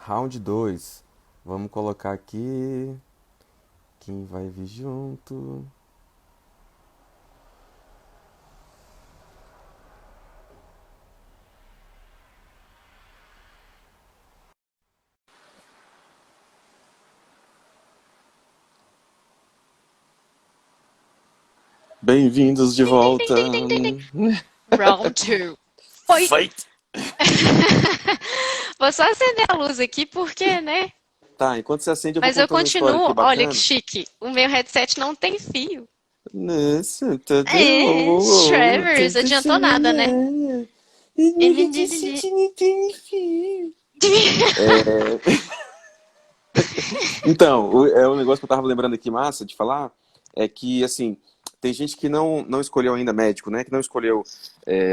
Round 2. Vamos colocar aqui quem vai vir junto. Bem-vindos de Ding, ding, volta. ding, ding, ding, ding, ding. Round two. Foi. Fight! Vou só acender a luz aqui porque, né? Tá, enquanto você acende, eu vou Mas eu contando uma história aqui continuo. Olha que bacana. chique. O meu headset não tem fio. Nossa, tudo É, bom. Travers, adiantou nada, né? No headset não tem fio. Então, é um negócio que eu tava lembrando aqui, massa, de falar, é que, assim, tem gente que não escolheu ainda médico, né? Que não escolheu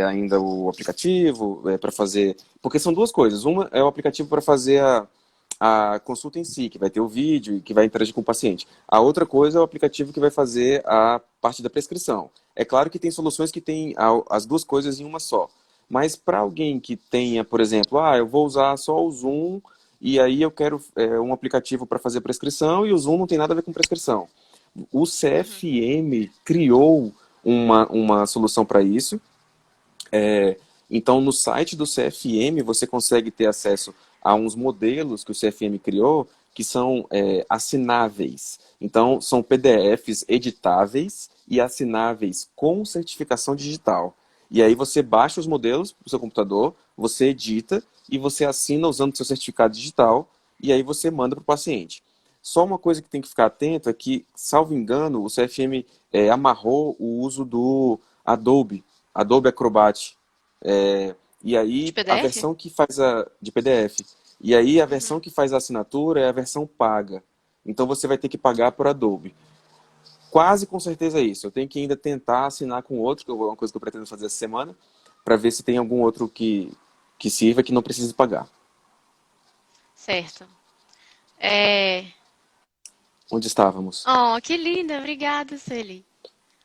ainda o aplicativo para fazer. Porque são duas coisas. Uma é o aplicativo para fazer a consulta em si, que vai ter o vídeo e que vai interagir com o paciente. A outra coisa é o aplicativo que vai fazer a parte da prescrição. É claro que tem soluções que têm as duas coisas em uma só. Mas para alguém que tenha, por exemplo, eu vou usar só o Zoom e aí eu quero um aplicativo para fazer prescrição e o Zoom não tem nada a ver com prescrição. O Uhum. CFM criou uma solução para isso. Então, no site do CFM, você consegue ter acesso a uns modelos que o CFM criou que são assináveis. Então, são PDFs editáveis e assináveis com certificação digital. E aí você baixa os modelos para o seu computador, você edita e você assina usando o seu certificado digital e aí você manda para o paciente. Só uma coisa que tem que ficar atento é que, salvo engano, o CFM amarrou o uso do Adobe Acrobat. E De aí a PDF? versão que faz de PDF. E aí a versão Uhum. que faz a assinatura é a versão paga. Então você vai ter que pagar por Adobe. Quase com certeza é isso. Eu tenho que ainda tentar assinar com outro, que é uma coisa que eu pretendo fazer essa semana, para ver se tem algum outro que sirva que não precise pagar. Certo. É... Onde estávamos? Oh, que linda. Obrigada, Sueli.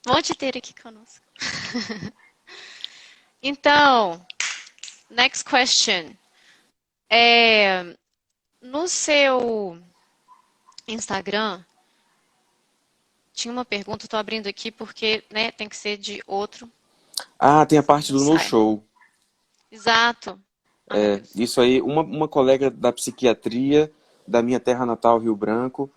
Bom te ter aqui conosco. Então, next question. É... No seu Instagram, tinha uma pergunta, estou abrindo aqui porque, né, tem que ser de outro, Ah, tem a senão parte não do no sai. show. Exato. Ah, meu Deus. Isso aí, uma colega da psiquiatria da minha terra natal, Rio Branco,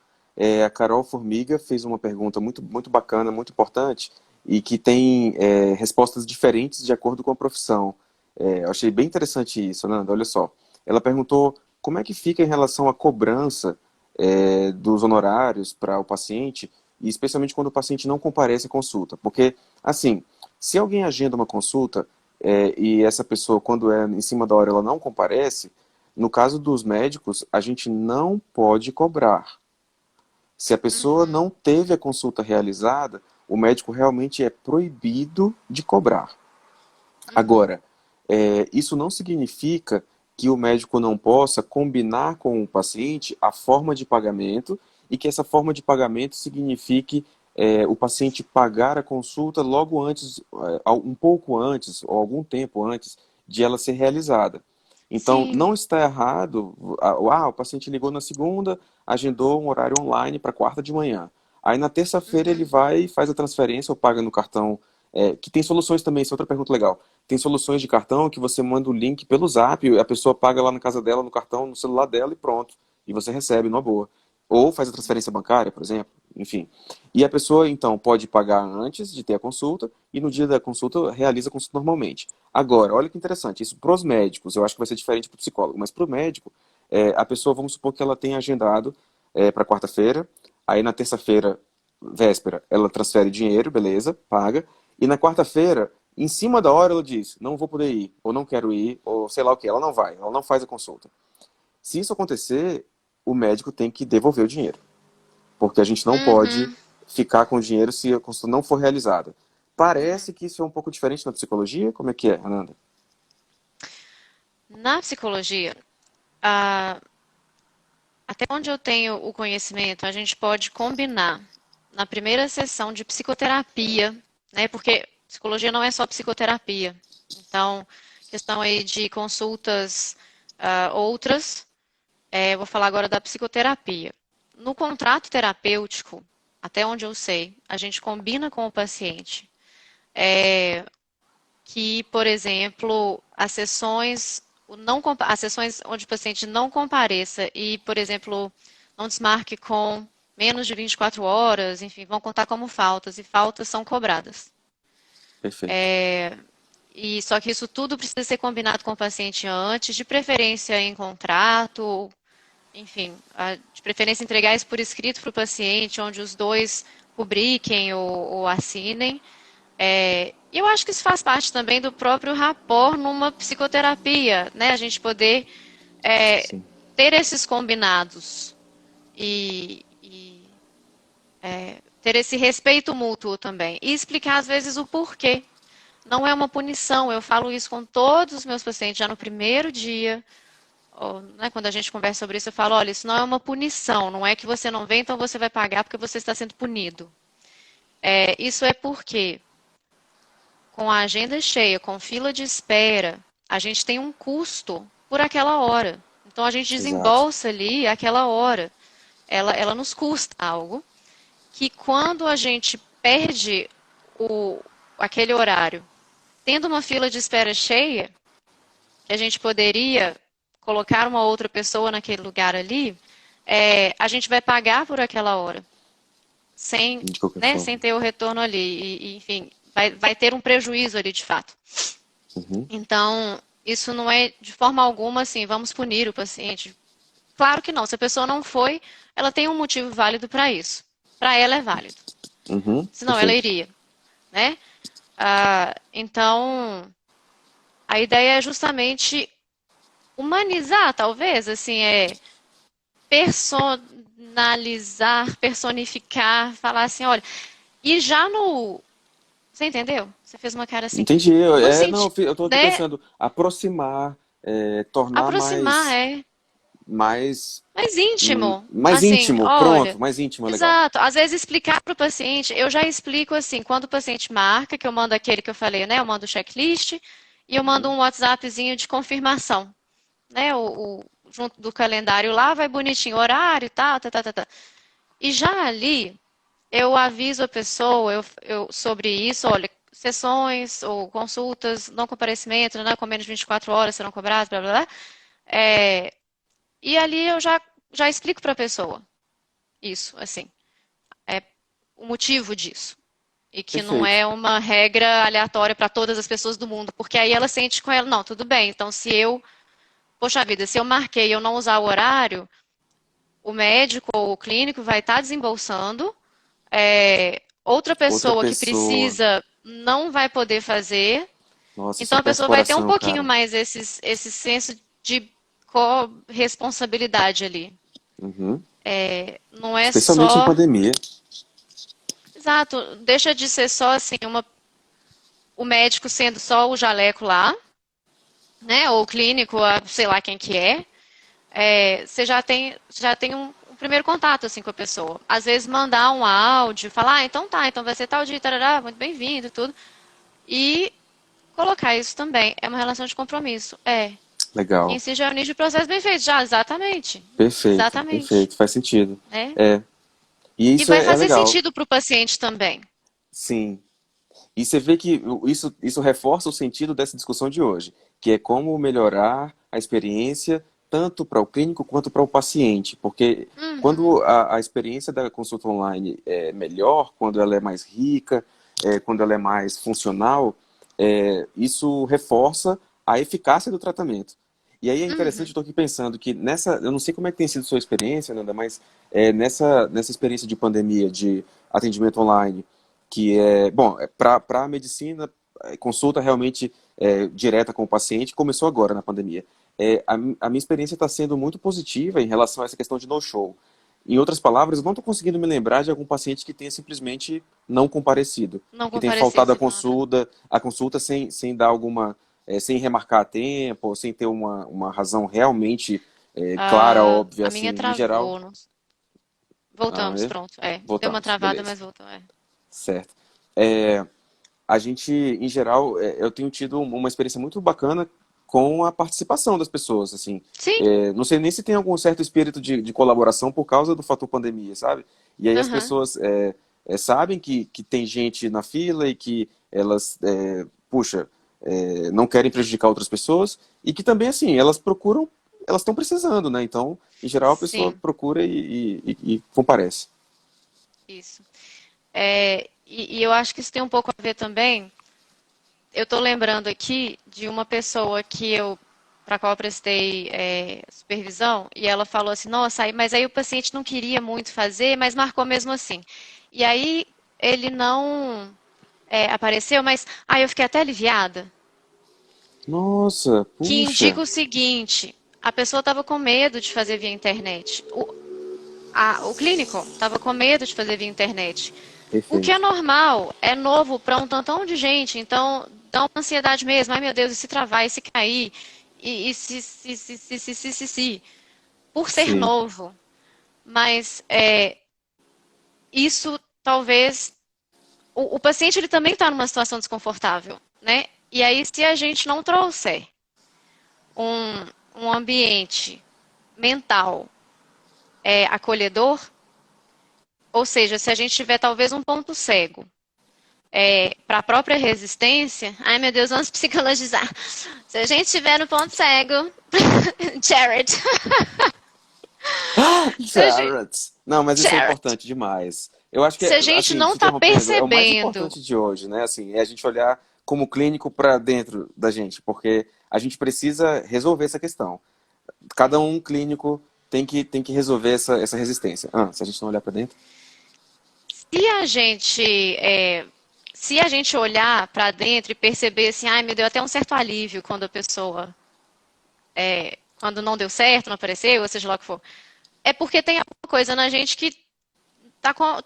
a Carol Formiga, fez uma pergunta muito bacana, muito importante, e que tem respostas diferentes de acordo com a profissão. Eu achei bem interessante isso, Nanda, olha só. Ela perguntou como é que fica em relação à cobrança dos honorários para o paciente, e especialmente quando o paciente não comparece à consulta. Porque, assim, se alguém agenda uma consulta, e essa pessoa, quando é em cima da hora, ela não comparece, no caso dos médicos, a gente não pode cobrar. Se a pessoa Uhum, não teve a consulta realizada, o médico realmente é proibido de cobrar. uhum. Agora, isso não significa que o médico não possa combinar com o paciente a forma de pagamento e que essa forma de pagamento signifique o paciente pagar a consulta logo antes, um pouco antes ou algum tempo antes de ela ser realizada. Então, Sim. não está errado. O paciente ligou na segunda, agendou um horário online para quarta de manhã. Aí na terça-feira ele Uhum. vai e faz a transferência ou paga no cartão. Que tem soluções também, isso é outra pergunta legal. Tem soluções de cartão que você manda o link pelo Zap, a pessoa paga lá na casa dela, no cartão, no celular dela e pronto. E você recebe numa boa. Ou faz a transferência bancária, por exemplo. Enfim. E a pessoa, então, pode pagar antes de ter a consulta e no dia da consulta realiza a consulta normalmente. Agora, olha que interessante, isso para os médicos, eu acho que vai ser diferente para o psicólogo, mas para o médico, a pessoa, vamos supor que ela tenha agendado para quarta-feira, aí na terça-feira, véspera, ela transfere dinheiro, beleza, paga, e na quarta-feira, em cima da hora, ela diz: não vou poder ir, ou não quero ir, ou sei lá o que, ela não vai, ela não faz a consulta. Se isso acontecer, o médico tem que devolver o dinheiro, porque a gente não pode Uhum. ficar com o dinheiro se a consulta não for realizada. Uhum. Parece que isso é um pouco diferente na psicologia, como é que é, Ananda? Na psicologia, ah, até onde eu tenho o conhecimento, a gente pode combinar na primeira sessão de psicoterapia, né? Porque psicologia não é só psicoterapia. Então, questão aí de consultas outras. Eu vou falar agora da psicoterapia. No contrato terapêutico, até onde eu sei, a gente combina com o paciente que, por exemplo, as sessões onde o paciente não compareça e, por exemplo, não desmarque com menos de 24 horas, enfim, vão contar como faltas e faltas são cobradas. Perfeito. E só que isso tudo precisa ser combinado com o paciente antes, de preferência em contrato, enfim, de preferência entregar isso por escrito para o paciente, onde os dois publiquem ou assinem. E eu acho que isso faz parte também do próprio rapport numa psicoterapia, né? A gente poder Sim. ter esses combinados e ter esse respeito mútuo também. E explicar, às vezes, o porquê. Não é uma punição, eu falo isso com todos os meus pacientes já no primeiro dia. Ou, né, quando a gente conversa sobre isso, eu falo, olha, isso não é uma punição, não é que você não vem, então você vai pagar porque você está sendo punido. Isso é porque, com a agenda cheia, com fila de espera, a gente tem um custo por aquela hora. Então a gente Exato. desembolsa ali aquela hora. Ela nos custa algo que quando a gente perde aquele horário, tendo uma fila de espera cheia, que a gente poderia colocar uma outra pessoa naquele lugar ali, a gente vai pagar por aquela hora, sem, De qualquer né, forma. sem ter o retorno ali. Enfim, vai ter um prejuízo ali de fato. Uhum. Então, isso não é de forma alguma assim, vamos punir o paciente. Claro que não. Se a pessoa não foi, ela tem um motivo válido para isso. Para ela é válido. Uhum. Senão ela Perfeito. iria, né? Então, a ideia é justamente humanizar, talvez, assim, personalizar, personificar, falar assim, olha, e já no, você entendeu? Você fez uma cara assim, Entendi. no Não, sentido, eu tô aqui né? pensando, aproximar, tornar Aproximar, mais, mais íntimo, mais assim, íntimo. olha, Pronto, mais íntimo é legal. exato. Às vezes explicar para o paciente, eu já explico assim, quando o paciente marca, que eu mando aquele que eu falei, né? Eu mando o checklist e eu mando Uhum. um WhatsAppzinho de confirmação, né? Junto do calendário lá, vai bonitinho, horário e tal, tá, tá, tá, tá. E já ali, eu aviso a pessoa sobre isso, olha, sessões ou consultas, não comparecimento, né, com menos de 24 horas serão cobradas, blá, blá, blá. É, e ali eu já explico para a pessoa isso, assim, o motivo disso. E que não Perfeito. é uma regra aleatória para todas as pessoas do mundo, porque aí ela sente com ela, não, tudo bem, então poxa vida, se eu marquei e eu não usar o horário, o médico ou o clínico vai estar desembolsando, outra Outra pessoa que pessoa. precisa não vai poder fazer, Nossa, isso então a aperta o pessoa vai ter um coração, pouquinho cara. mais esse senso de corresponsabilidade ali. Uhum. Não é Especialmente em só. pandemia. Exato, deixa de ser só assim, o médico sendo só o jaleco lá, né? Ou o clínico, sei lá quem que é. Você já tem um primeiro contato assim com a pessoa. Às vezes mandar um áudio, falar, então tá, então vai ser tal dia, tarará, muito bem-vindo, tudo. E colocar isso também. É uma relação de compromisso. Quem Legal. se reunir de processo bem feito. Já, exatamente. Perfeito, Exatamente. perfeito. Faz sentido. Né? É. E E isso vai é fazer legal. sentido para o paciente também. Sim. E você vê que isso reforça o sentido dessa discussão de hoje, que é como melhorar a experiência tanto para o clínico quanto para o paciente. Porque Uhum, quando a experiência da consulta online é melhor, quando ela é mais rica, quando ela é mais funcional, isso reforça a eficácia do tratamento. E aí é interessante, eu uhum. estou aqui pensando que eu não sei como é que tem sido a sua experiência, Nanda, mas nessa experiência de pandemia de atendimento online, que bom, para a medicina, consulta realmente direta com o paciente, começou agora na pandemia. A minha experiência está sendo muito positiva em relação a essa questão de no-show. Em outras palavras, eu não estou conseguindo me lembrar de algum paciente que tenha simplesmente não comparecido, Não que tenha comparecido, faltado você fala. a consulta sem dar alguma, sem remarcar a tempo, ou sem ter uma razão realmente clara, óbvia, A assim, minha em geral. travou. Ah, Voltamos, pronto. Deu uma voltamos, travada, beleza, mas voltou. certo. É, a gente, em geral, eu tenho tido uma experiência muito bacana com a participação das pessoas, assim. Sim. Não sei nem se tem algum certo espírito de colaboração por causa do fator pandemia, sabe? E aí as Aham. pessoas sabem que tem gente na fila e que elas, puxa, não querem prejudicar outras pessoas e que também, assim, elas procuram, elas estão precisando, né? Então, em geral, a pessoa Sim, procura e comparece. isso. E eu acho que isso tem um pouco a ver também. Eu estou lembrando aqui de uma pessoa para a qual eu prestei supervisão, e ela falou assim, nossa, mas aí o paciente não queria muito fazer, mas marcou mesmo assim. E aí ele não apareceu, mas aí eu fiquei até aliviada, Nossa, que puxa, indica o seguinte, a pessoa estava com medo de fazer via internet. O clínico estava com medo de fazer via internet. O que é perfeito. normal, é novo para um tantão de gente, então dá uma ansiedade mesmo. Ai meu Deus, e se travar, e se cair, e se, por ser Sim. novo. Mas isso talvez. O paciente ele também está numa situação desconfortável, né? E aí, se a gente não trouxer um ambiente mental acolhedor, ou seja, se a gente tiver talvez um ponto cego para a própria resistência, ai meu Deus, vamos psicologizar. Se a gente tiver no ponto cego, Jared, se a gente, Jared! Não, mas isso é Jared, importante demais. Eu acho que, se a gente assim, não te está interrompendo, é o mais percebendo, importante de hoje, né? Assim, é a gente olhar como clínico para dentro da gente, porque a gente precisa resolver essa questão. Cada um clínico tem que resolver essa resistência. Se a gente não olhar para dentro. se a gente se a gente olhar para dentro e perceber assim, ai, me deu até um certo alívio quando a pessoa, quando não deu certo, não apareceu, ou seja lá o que for, é porque tem alguma coisa na gente que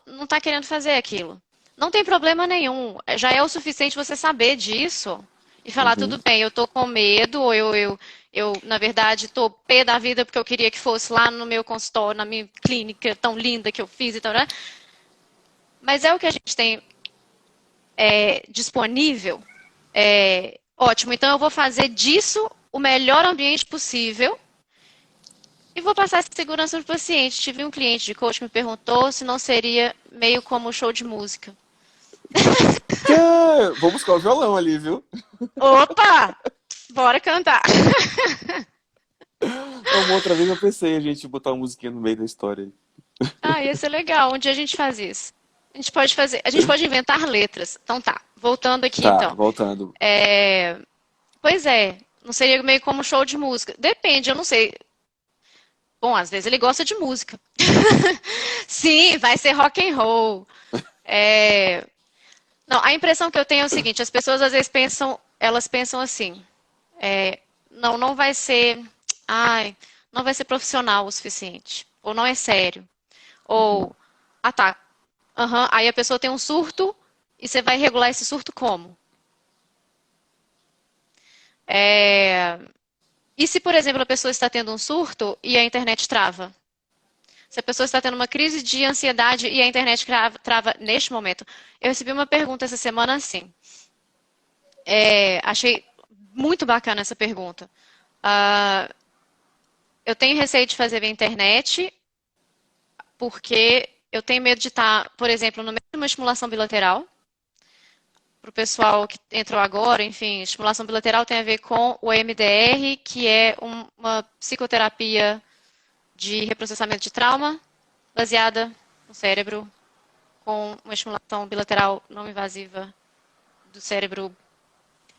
não está querendo fazer aquilo. Não tem problema nenhum. Já é o suficiente você saber disso e falar, Uhum. tudo bem, eu tô com medo, ou eu na verdade, tô pé da vida porque eu queria que fosse lá no meu consultório, na minha clínica tão linda que eu fiz e tal, né? Mas é o que a gente tem disponível. Ótimo, então eu vou fazer disso o melhor ambiente possível e vou passar essa segurança para o paciente. Tive um cliente de coach que me perguntou se não seria meio como um show de música. Vou buscar o violão ali, viu? Opa! Bora cantar. Uma outra vez eu pensei a gente botar uma musiquinha no meio da história. Ah, ia ser legal. Um dia a gente faz isso. A gente pode inventar letras. Então tá, voltando aqui Tá, então. voltando. Pois é, não seria meio como um show de música. Depende, eu não sei. Bom, às vezes ele gosta de música. Sim, vai ser rock and roll. É, Não, a impressão que eu tenho é o seguinte: as pessoas às vezes pensam, elas pensam assim, não, não vai ser, ai, não vai ser profissional o suficiente, ou não é sério, Uhum. ou, ah tá, aham, aí a pessoa tem um surto e você vai regular esse surto como? É, E se, por exemplo, a pessoa está tendo um surto e a internet trava? Se a pessoa está tendo uma crise de ansiedade e a internet trava neste momento? Eu recebi uma pergunta essa semana assim. Achei muito bacana essa pergunta. Ah, eu tenho receio de fazer via internet porque eu tenho medo de estar, por exemplo, no meio de uma estimulação bilateral. Para o pessoal que entrou agora, enfim, estimulação bilateral tem a ver com o EMDR, que é uma psicoterapia de reprocessamento de trauma baseada no cérebro, com uma estimulação bilateral não invasiva do cérebro,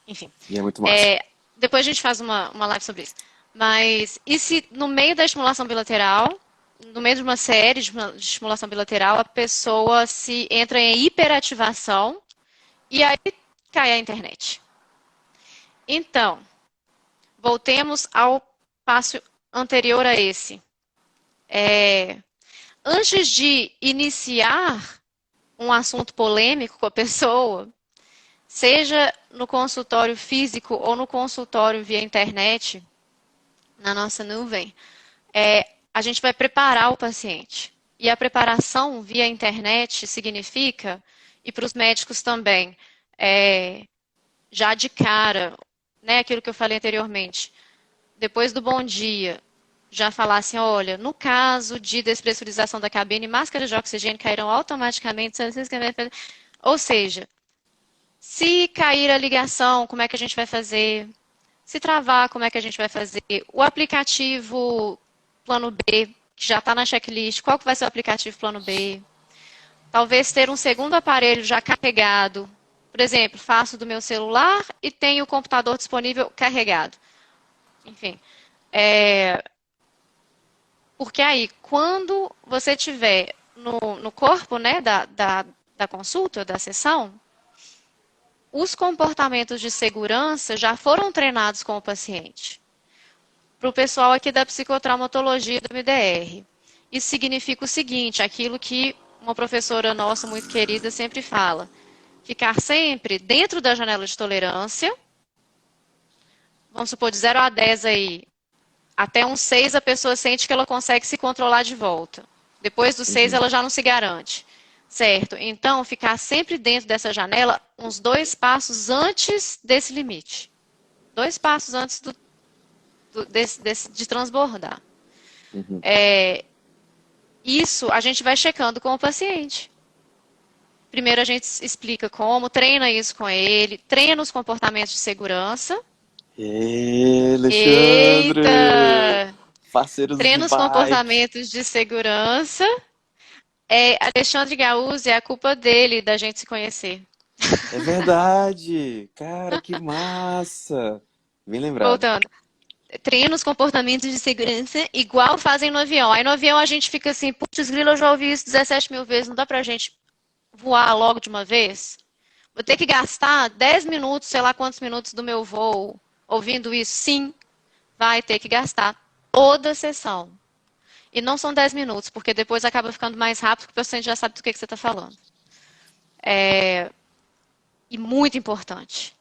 enfim. E é muito massa. É, depois a gente faz uma live sobre isso. Mas e se no meio da estimulação bilateral, no meio de uma série de estimulação bilateral, a pessoa se entra em hiperativação e aí cai a internet? Então, voltemos ao passo anterior a esse. Antes de iniciar um assunto polêmico com a pessoa, seja no consultório físico ou no consultório via internet, na nossa nuvem, a gente vai preparar o paciente. E a preparação via internet significa, e para os médicos também, já de cara, né, aquilo que eu falei anteriormente, depois do bom dia, já falar assim, olha, no caso de despressurização da cabine, máscaras de oxigênio cairão automaticamente. Ou seja, se cair a ligação, como é que a gente vai fazer? Se travar, como é que a gente vai fazer? O aplicativo plano B, que já está na checklist, qual que vai ser o aplicativo plano B? Talvez ter um segundo aparelho já carregado. Por exemplo, faço do meu celular e tenho o computador disponível carregado. Enfim, porque aí, quando você tiver no corpo, né, da consulta, da sessão, os comportamentos de segurança já foram treinados com o paciente. Para o pessoal aqui da psicotraumatologia do MDR. Isso significa o seguinte, aquilo que uma professora nossa muito querida sempre fala. Ficar sempre dentro da janela de tolerância, vamos supor, de 0 a 10 aí, até um 6 a pessoa sente que ela consegue se controlar de volta. Depois do 6 Uhum. ela já não se garante. Certo? Então, ficar sempre dentro dessa janela, uns 2 passos antes desse limite. 2 passos antes de transbordar. Uhum. Isso a gente vai checando com o paciente. Primeiro a gente explica como, treina isso com ele, treina os comportamentos de segurança. Alexandre! Eita! Parceiros de Treina os bike. comportamentos de segurança. Alexandre Gaúzi, é a culpa dele da gente se conhecer. É verdade! Cara, que massa! Bem lembrado. Voltando. Treina os comportamentos de segurança igual fazem no avião. Aí no avião a gente fica assim, putz, grilo, eu já ouvi isso 17 mil vezes, não dá pra gente voar logo de uma vez? Vou ter que gastar 10 minutos, sei lá quantos minutos do meu voo ouvindo isso? Sim, vai ter que gastar toda a sessão. E não são 10 minutos, porque depois acaba ficando mais rápido, porque o paciente já sabe do que você está falando. E muito importante,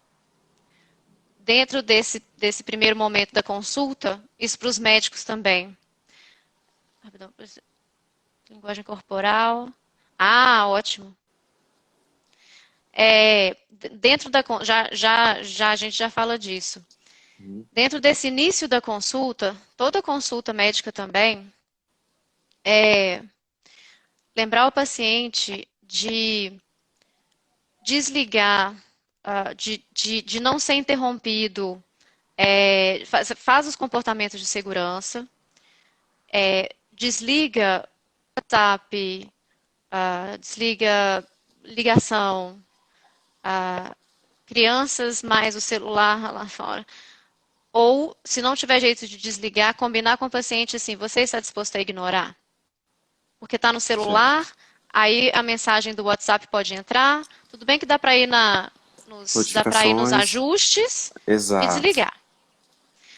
dentro desse primeiro momento da consulta, isso para os médicos também. Rapidão, linguagem corporal. Ah, ótimo. Dentro da já a gente já fala disso. Uhum. Dentro desse início da consulta, toda consulta médica também, é lembrar o paciente de desligar, de não ser interrompido, faz os comportamentos de segurança, desliga WhatsApp, desliga ligação, crianças mais o celular lá fora. Ou, se não tiver jeito de desligar, combinar com o paciente assim, você está disposto a ignorar? Porque está no Certo. celular, aí a mensagem do WhatsApp pode entrar. Tudo bem que dá para ir dá para ir nos Notificações. ajustes e Exato. desligar.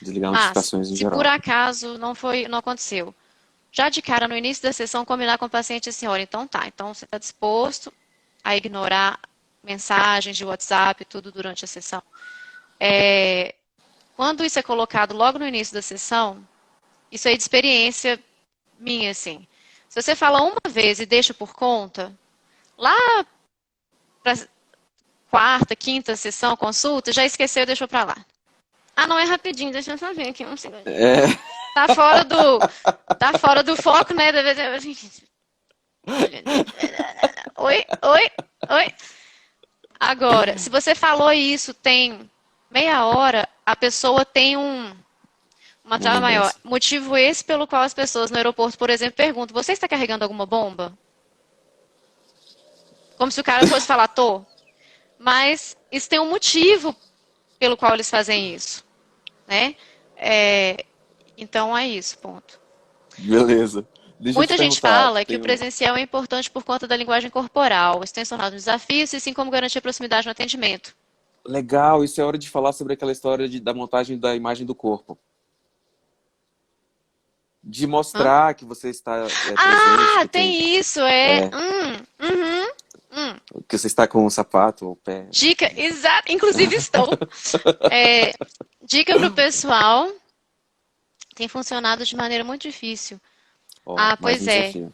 Desligar Mas, notificações em se por geral. acaso não aconteceu, já de cara no início da sessão combinar com o paciente assim, olha, então tá, então você está disposto a ignorar mensagens de WhatsApp, tudo durante a sessão. Quando isso é colocado logo no início da sessão, isso é de experiência minha, assim. Se você fala uma vez e deixa por conta, lá para quarta, quinta sessão, consulta, já esqueceu e deixou para lá. Ah, não, é rapidinho, deixa eu só ver aqui um segundinho. É. Tá fora do, tá fora do foco, né? Oi, oi, oi. Agora, se você falou isso tem meia hora, a pessoa tem uma Uma trava maior. lembrança. Motivo esse pelo qual as pessoas no aeroporto, por exemplo, perguntam: você está carregando alguma bomba? Como se o cara fosse falar, tô. Mas isso tem um motivo pelo qual eles fazem isso, né? É, então é isso, ponto. Beleza. Deixa eu te Muita gente perguntar. fala que o presencial é importante por conta da linguagem corporal. Isso tem se tornado um desafio, assim como garantir a proximidade no atendimento. Legal, isso é hora de falar sobre aquela história da montagem da imagem do corpo. De Hã? mostrar que você está presente, Ah, que tem, tem isso, é, Uhum, hum. que você está com o sapato ou o pé. Dica, exato, inclusive estou. É, dica para o pessoal, tem funcionado de maneira muito difícil. Ó, Ah, mais pois um é. desafio.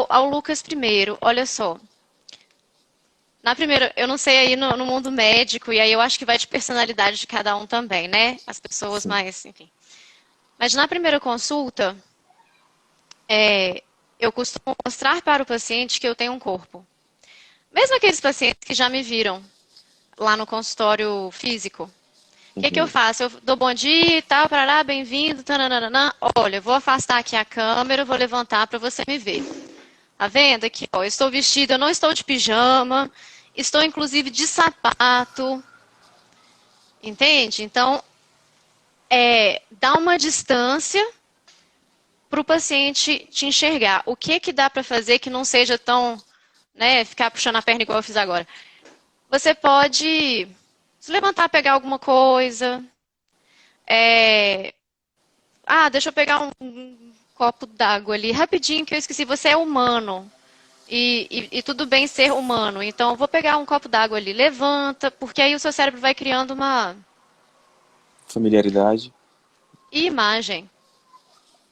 Ao Lucas primeiro, olha só. Na primeira, eu não sei aí no mundo médico, e aí eu acho que vai de personalidade de cada um também, né? As pessoas Sim. mais, enfim. Mas na primeira consulta, eu costumo mostrar para o paciente que eu tenho um corpo. Mesmo aqueles pacientes que já me viram lá no consultório físico. O que que eu Uhum. faço? Eu dou bom dia e tal, parará, bem-vindo, tananana. Olha, eu vou afastar aqui a câmera, vou levantar para você me ver. Tá vendo aqui, ó, eu estou vestida, eu não estou de pijama, estou inclusive de sapato, entende? Então, dá uma distância para o paciente te enxergar. O que que dá para fazer que não seja tão, né, ficar puxando a perna igual eu fiz agora? Você pode se levantar, pegar alguma coisa. Deixa eu pegar um copo d'água ali, rapidinho, que eu esqueci. Você é humano. E tudo bem ser humano. Então, eu vou pegar um copo d'água ali, levanta, porque aí o seu cérebro vai criando uma Familiaridade. imagem,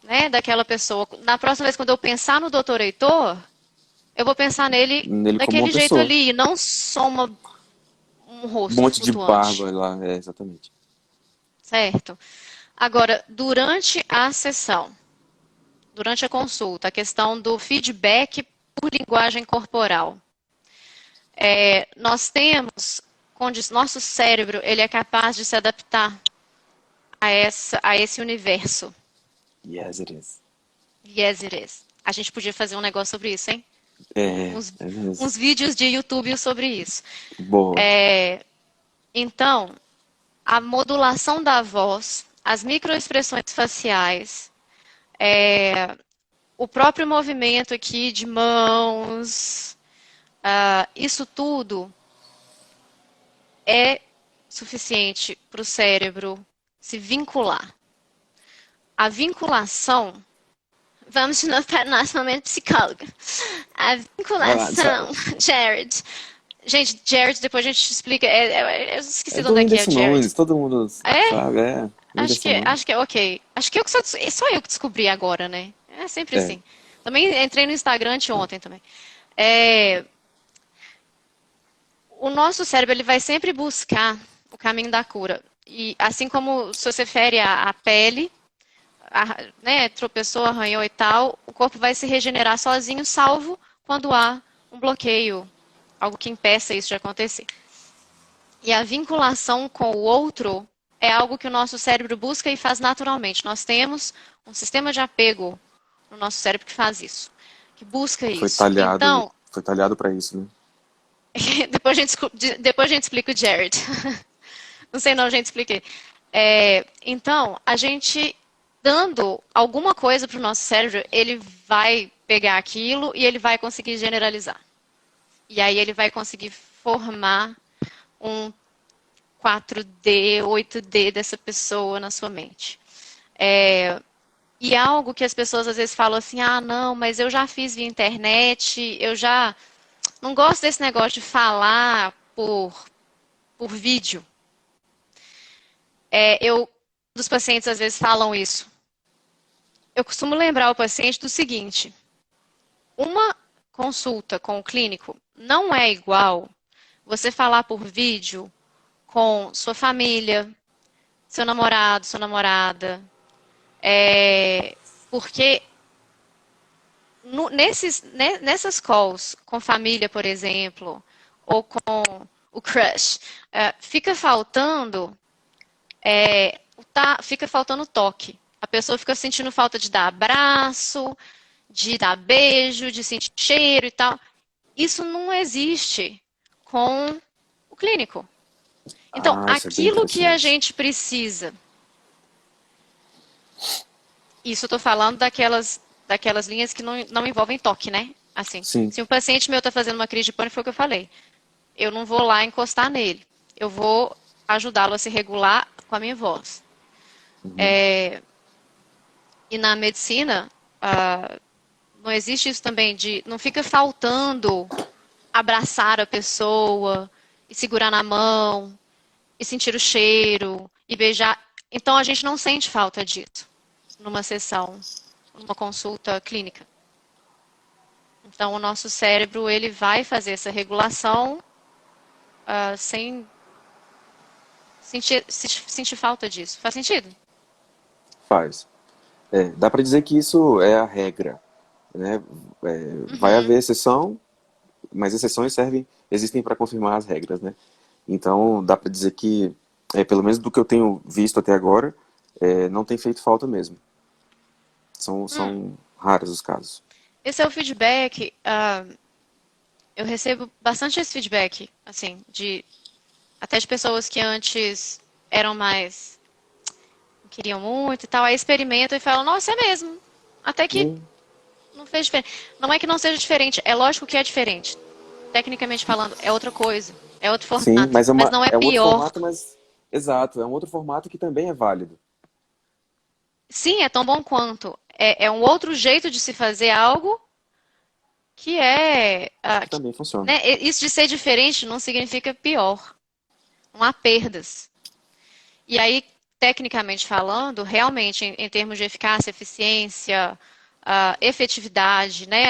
né, daquela pessoa. Na próxima vez, quando eu pensar no doutor Heitor, eu vou pensar nele Nele como uma daquele jeito pessoa. ali, e não só um Um rosto monte de flutuante, barba lá, exatamente. certo? Agora, durante a sessão, durante a consulta, a questão do feedback por linguagem corporal. Nós temos, nosso cérebro, ele é capaz de se adaptar a esse universo. Yes, it is. Yes, it is. A gente podia fazer um negócio sobre isso, hein? Uns, É mesmo. uns vídeos de YouTube sobre isso. Boa. Então, a modulação da voz, as microexpressões faciais, o próprio movimento aqui de mãos, isso tudo é suficiente para o cérebro se vincular. A vinculação, vamos para o nosso momento psicóloga. A Vai lá, vinculação, Jared. Jared. Gente, Jared, depois a gente explica. Eu esqueci de Do onde é que é o Whindersson Jared. Nunes, todo mundo É? sabe, Whindersson Acho Nunes. que é ok. Acho que só eu que descobri agora, né? É sempre É. assim. Também entrei no Instagram ontem também. É, o nosso cérebro ele vai sempre buscar o caminho da cura. E assim como se você fere a pele, né, tropeçou, arranhou e tal, o corpo vai se regenerar sozinho, salvo quando há um bloqueio, algo que impeça isso de acontecer. E a vinculação com o outro é algo que o nosso cérebro busca e faz naturalmente. Nós temos um sistema de apego no nosso cérebro que faz isso, que busca isso. Então, Foi talhado para isso, né? depois a gente explica o Jared. Não sei não, gente, expliquei. Então, a gente dando alguma coisa para o nosso cérebro, ele vai pegar aquilo e ele vai conseguir generalizar. E aí ele vai conseguir formar um 4D, 8D dessa pessoa na sua mente. E algo que as pessoas às vezes falam assim, ah, não, mas eu já fiz via internet, eu já não gosto desse negócio de falar por vídeo. Dos pacientes às vezes falam isso. Eu costumo lembrar o paciente do seguinte: uma consulta com o clínico não é igual você falar por vídeo com sua família, seu namorado, sua namorada, porque nessas calls com família, por exemplo, ou com o crush, fica faltando fica faltando toque. A pessoa fica sentindo falta de dar abraço, de dar beijo, de sentir cheiro e tal. Isso não existe com o clínico. Então, Ah, isso é bem aquilo que a interessante. gente precisa, isso eu estou falando daquelas linhas que não envolvem toque, né? Assim, Sim. se um paciente meu está fazendo uma crise de pânico, foi o que eu falei. Eu não vou lá encostar nele. Eu vou ajudá-lo a se regular com a minha voz. Uhum. E na medicina, não existe isso também de não fica faltando abraçar a pessoa e segurar na mão e sentir o cheiro e beijar. Então a gente não sente falta disso numa sessão, numa consulta clínica. Então o nosso cérebro ele vai fazer essa regulação sem sentir falta disso. Faz sentido? Faz. Dá para dizer que isso é a regra, né? Vai Uhum. haver exceção, mas exceções existem para confirmar as regras, né? Então, dá para dizer que, pelo menos do que eu tenho visto até agora, não tem feito falta mesmo. Hum. São raros os casos. Esse é o feedback. Eu recebo bastante esse feedback, assim, até de pessoas que antes eram mais, queriam muito e tal, aí experimentam e falam, nossa, é mesmo. Até que Hum, não fez diferença. Não é que não seja diferente, é lógico que é diferente. Tecnicamente falando, é outra coisa, é outro sim, formato, mas mas não é é um outro pior. formato, mas. Exato, é um outro formato que também é válido. Sim, é tão bom quanto. É um outro jeito de se fazer algo que é. Que também funciona. Né, isso de ser diferente não significa pior. Não há perdas. E aí, tecnicamente falando, realmente, em termos de eficácia, eficiência, efetividade, né,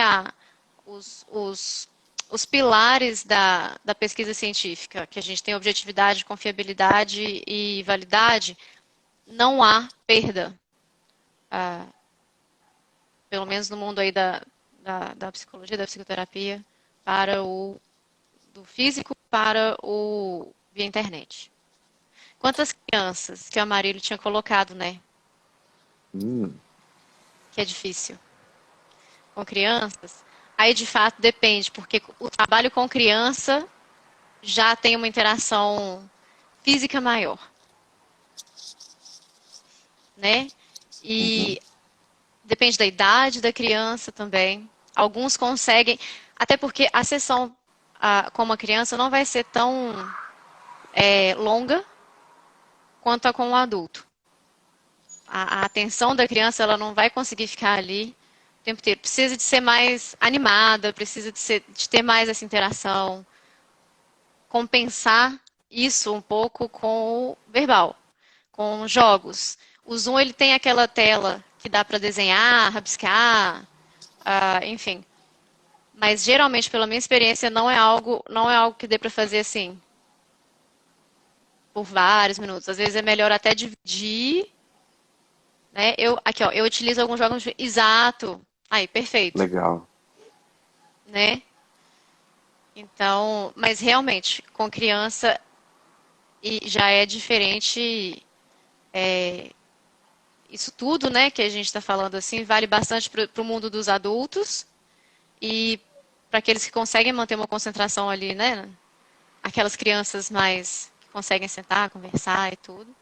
os, os, os pilares da pesquisa científica, que a gente tem objetividade, confiabilidade e validade, não há perda, pelo menos no mundo aí da psicologia, da psicoterapia, para o do físico para o via internet. Quantas crianças que o Amarílio tinha colocado, né? Hum, Que é difícil. Com crianças, aí de fato depende, porque o trabalho com criança já tem uma interação física maior, né? uhum. E depende da idade da criança também. Alguns conseguem, até porque a sessão com uma criança não vai ser tão longa quanto a com um adulto. A atenção da criança ela não vai conseguir ficar ali o tempo inteiro. Precisa de ser mais animada, precisa de ter mais essa interação, compensar isso um pouco com o verbal, com jogos. O Zoom ele tem aquela tela que dá para desenhar, rabiscar, enfim. Mas geralmente, pela minha experiência, não é algo que dê para fazer assim por vários minutos. Às vezes é melhor até dividir, né? Aqui, ó, eu utilizo alguns jogos exato. Aí, perfeito, Legal. né? Então, mas realmente, com criança e já é diferente. Isso tudo, né, que a gente está falando assim, vale bastante para o mundo dos adultos e para aqueles que conseguem manter uma concentração ali, né? Aquelas crianças mais que conseguem sentar, conversar e tudo.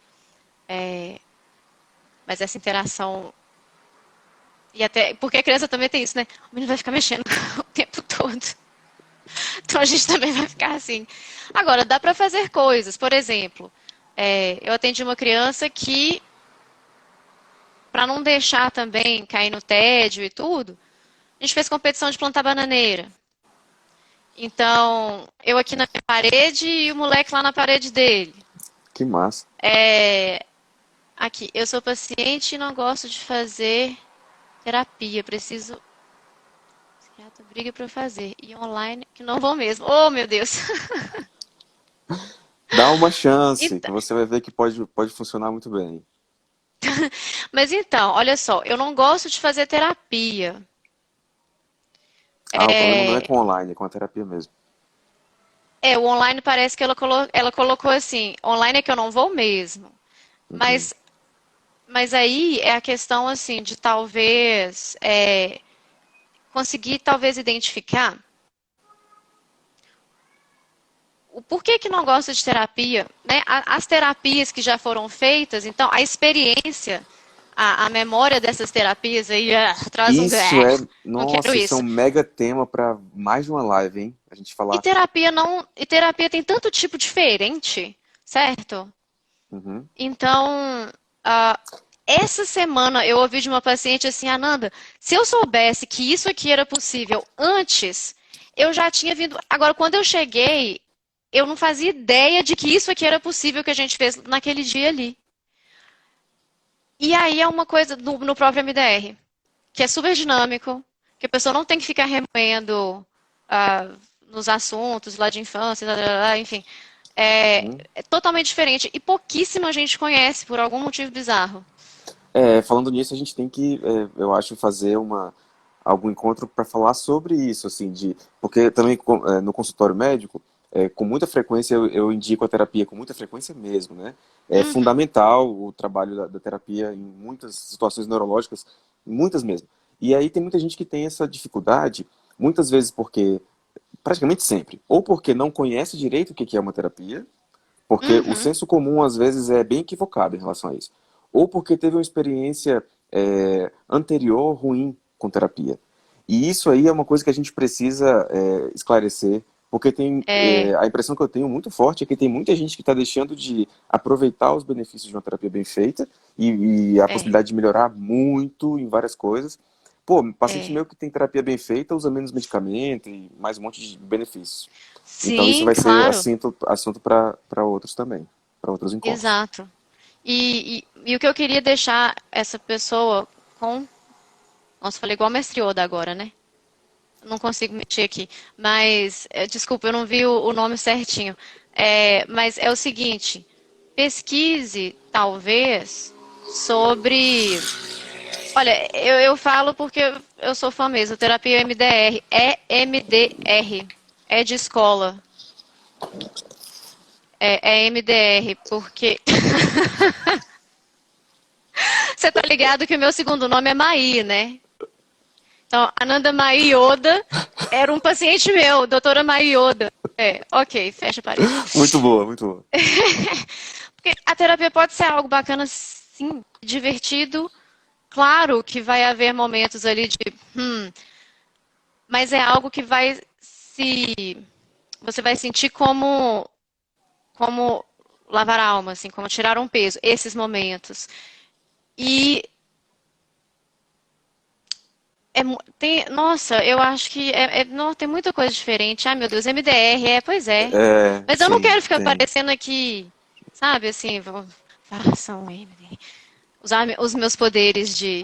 Mas essa interação. E até. Porque a criança também tem isso, né? O menino vai ficar mexendo o tempo todo. Então a gente também vai ficar assim. Agora, dá para fazer coisas. Por exemplo, eu atendi uma criança que, para não deixar também cair no tédio e tudo, a gente fez competição de plantar bananeira. Então, eu aqui na minha parede e o moleque lá na parede dele. Que massa. Aqui, eu sou paciente e não gosto de fazer terapia. Preciso. Psiquiatra briga pra eu fazer. E online, que não vou mesmo. Oh, meu Deus. Dá uma chance, que Então, você vai ver que pode funcionar muito bem. mas então, olha só, eu não gosto de fazer terapia. Ah, o problema não é É, com online, é com a terapia mesmo. o online parece que ela colocou assim, online é que eu não vou mesmo. Uhum. Mas, mas aí é a questão assim de talvez conseguir talvez identificar o porquê que não gosta de terapia, né? As terapias que já foram feitas, então a experiência, a memória dessas terapias aí traz um Isso é, não quero nossa, isso é um isso. mega tema para mais de uma live, hein? A gente E falar. terapia não, e terapia tem tanto tipo diferente, certo? Uhum. Então, ah, essa semana eu ouvi de uma paciente assim, Ananda, se eu soubesse que isso aqui era possível antes, eu já tinha vindo. Agora, quando eu cheguei, eu não fazia ideia de que isso aqui era possível que a gente fez naquele dia ali. E aí é uma coisa no próprio MDR, que é super dinâmico, que a pessoa não tem que ficar remoendo, nos assuntos lá de infância, enfim. É, Uhum. é totalmente diferente. E pouquíssima gente conhece por algum motivo bizarro. Falando nisso, a gente tem que, eu acho, fazer algum encontro para falar sobre isso, assim, porque também no consultório médico, com muita frequência eu indico a terapia, com muita frequência mesmo, né? É Uhum. fundamental o trabalho da terapia em muitas situações neurológicas, muitas mesmo. E aí tem muita gente que tem essa dificuldade, muitas vezes porque, praticamente sempre, ou porque não conhece direito o que é uma terapia, porque o Uhum. senso comum, às vezes, é bem equivocado em relação a isso. Ou porque teve uma experiência anterior ruim com terapia. E isso aí é uma coisa que a gente precisa esclarecer, porque É, a impressão que eu tenho muito forte é que tem muita gente que está deixando de aproveitar os benefícios de uma terapia bem feita e a é, possibilidade de melhorar muito em várias coisas. Pô, paciente é. meu que tem terapia bem feita usa menos medicamento e mais um monte de benefícios. Então isso Sim, vai ser claro, assunto para outros também, para outros encontros. exato. E o que eu queria deixar essa pessoa com. Nossa, falei igual a Mestre Yoda agora, né? Não consigo mexer aqui. Mas, desculpa, eu não vi o nome certinho. Mas é o seguinte: pesquise, talvez, sobre. Olha, eu falo porque eu sou fã mesmo. Terapia MDR. É MDR. É de escola. É MDR, porque você tá ligado que o meu segundo nome é Maí, né? Então, Ananda Mai Yoda era um paciente meu, doutora Mai Yoda. Ok, fecha parênteses. Muito boa, muito boa. Porque a terapia pode ser algo bacana, sim, divertido. Claro que vai haver momentos ali de, mas é algo que vai se, você vai sentir como lavar a alma, assim, como tirar um peso, esses momentos. E nossa, eu acho que não, tem muita coisa diferente. Ai, meu Deus, MDR, pois é. Mas eu não Sim, quero ficar tem. parecendo aqui, sabe, assim, façam MDR. Usar os meus poderes de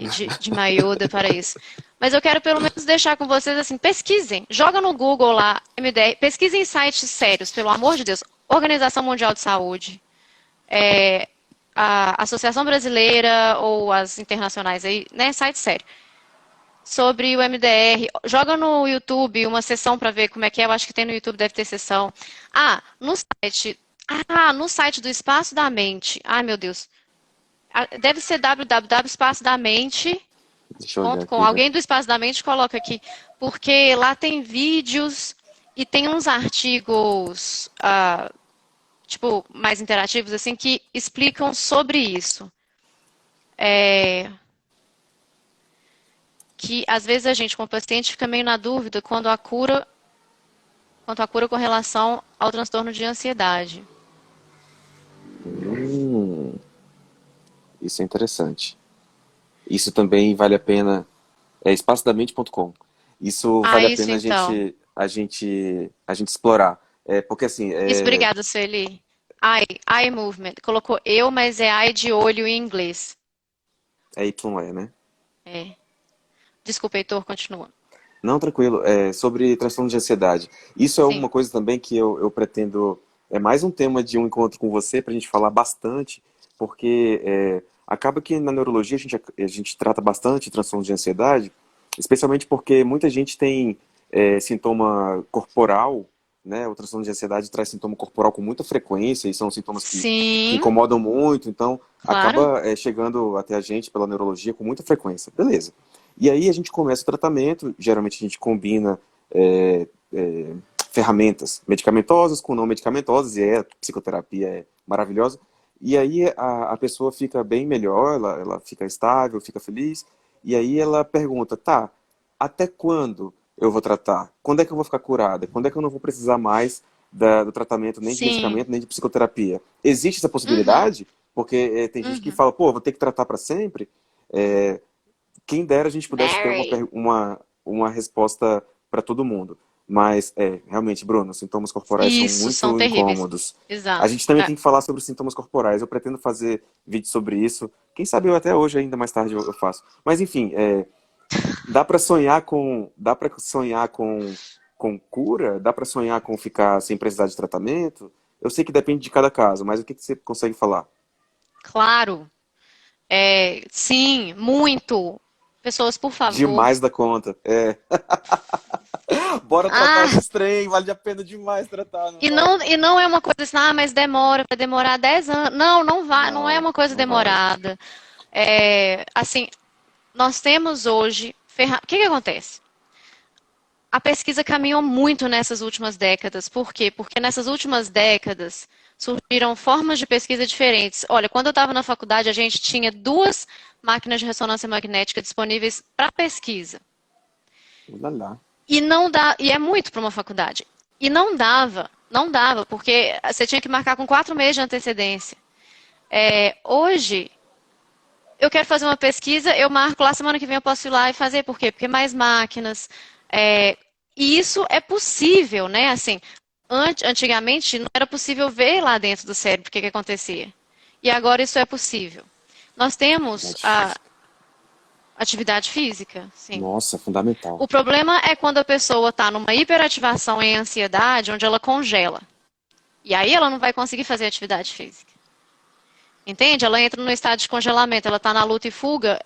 Mayoda para isso. Mas eu quero pelo menos deixar com vocês assim, pesquisem. Joga no Google lá, MDR, pesquisem em sites sérios, pelo amor de Deus. Organização Mundial de Saúde, a Associação Brasileira ou as internacionais aí, né, site sério sobre o MDR. Joga no YouTube uma sessão para ver como é que é. Eu acho que tem no YouTube, deve ter sessão. Ah, no site. No site do Espaço da Mente. Ai, meu Deus. Deve ser www.espaçodamente.com. Deixa eu olhar aqui, né? Alguém do Espaço da Mente coloca aqui. Porque lá tem vídeos e tem uns artigos, tipo, mais interativos, assim, que explicam sobre isso. É, que às vezes a gente, como paciente, fica meio na dúvida quanto à cura com relação ao transtorno de ansiedade. Hum, isso é interessante. Isso também vale a pena. É espaçodamente.com. Isso vale a Isso pena então. a gente explorar. Porque assim, Isso, obrigada, Sueli. Eye movement. Colocou eu, mas é eye de olho em inglês. YE, né? É. Desculpa, Heitor, continua. Não, tranquilo. Sobre transtorno de ansiedade. Isso é Sim. uma coisa também que eu pretendo. É mais um tema de um encontro com você para a gente falar bastante, porque acaba que na neurologia a gente trata bastante transtorno de ansiedade, especialmente porque muita gente tem sintoma corporal, né? O transtorno de ansiedade traz sintoma corporal com muita frequência e são sintomas que Sim, incomodam muito, então claro. acaba chegando até a gente pela neurologia com muita frequência. Beleza. E aí a gente começa o tratamento, geralmente a gente combina é, é, ferramentas medicamentosas com não medicamentosas, e a psicoterapia é maravilhosa. E aí a pessoa fica bem melhor, ela fica estável, fica feliz, e aí ela pergunta, tá, até quando eu vou tratar? Quando é que eu vou ficar curada? Quando é que eu não vou precisar mais do tratamento, nem de Sim. medicamento, nem de psicoterapia? Existe essa Uhum, possibilidade? Porque tem gente que uhum. fala, pô, vou ter que tratar para sempre. É, quem dera a gente pudesse ter Mary. uma resposta para todo mundo. Mas, realmente, Bruno, os sintomas corporais são Isso, são muito terríveis. incômodos. A Exato. gente também tem que falar sobre os sintomas corporais. Eu pretendo fazer vídeo sobre isso. Quem sabe eu até hoje, ainda mais tarde, eu faço. Mas, enfim, dá para sonhar com com cura? Dá para sonhar com ficar sem precisar de tratamento? Eu sei que depende de cada caso, mas o que que você consegue falar? Claro, sim, muito. Pessoas, por favor. Demais da conta. É. Bora tratar Ah, esses trem, vale a pena demais tratar, não vale? e não é uma coisa assim, mas demora, vai demorar 10 anos. Não, não vai, não é Não, uma coisa não vai. demorada. Assim, nós temos hoje. O que que acontece? A pesquisa caminhou muito nessas últimas décadas. Por quê? Porque nessas últimas décadas surgiram formas de pesquisa diferentes. Olha, quando eu estava na faculdade, a gente tinha duas máquinas de ressonância magnética disponíveis para pesquisa. Olha lá. E não dá, e é muito para uma faculdade. E não dava, porque você tinha que marcar com 4 meses de antecedência. Hoje, eu quero fazer uma pesquisa, eu marco lá, semana que vem eu posso ir lá e fazer. Por quê? Porque mais máquinas. E isso é possível, né? Assim, antigamente não era possível ver lá dentro do cérebro o que que acontecia. E agora isso é possível. Nós temos Atividade a física. atividade física, sim. Nossa, fundamental. O problema é quando a pessoa está numa hiperativação em ansiedade, onde ela congela. E aí ela não vai conseguir fazer atividade física. Entende? Ela entra no estado de congelamento, ela está na luta e fuga,